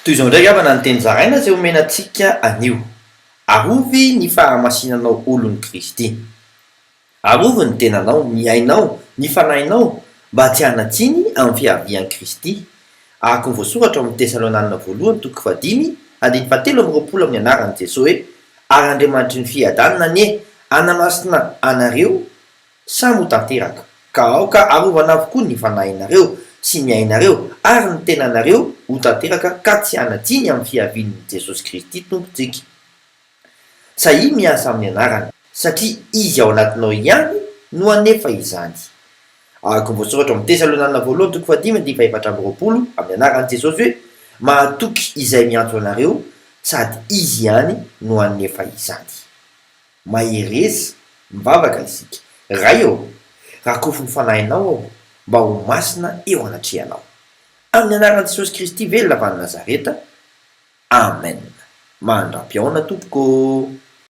toy izao ndray avana ny teny zaraina zay omenantsika anio. Arovy ny fahamasinanao olon'ny Kristy. Arovy ny tenanao, ny ainao, ny fanahinao mba tsy hanatsiny amin'ny fiavian'i Kristy. Araka ny voasoratra amin'ny Tesalonanina voalohany toko 5:17 amin'ny anaran'i Jesosy hoe: ary Andriamanitry ny fiadanina anie anamasina anareo samy ho tanteraka, ka aoka arovana avokoa ny fanahinareo sy ny ainareo ary ny tenanareo ho tanteraka ka tsy hanatsiny amin'ny fiavian'i Jesosy Kristy tompontsika. Sahy miasa amin'ny anarany satria izy ao anatinao ihany no anefa izany. Araka ny voasoratra amin'ny Tesalonanina voalohany toko 5:17 amin'ny anaran'i Jesosy hoe: mahatoky izay miantso anareo sady izy ihany no anefa izany. Mahereza mivavaka isika ray eo rakofy ny fanahinao ao mba ho masina eo anatrehanao. Amin'ny anaran'i Jesosy Kristy velona avy any Nazareta. Amen. Mandra-piaona tompoko.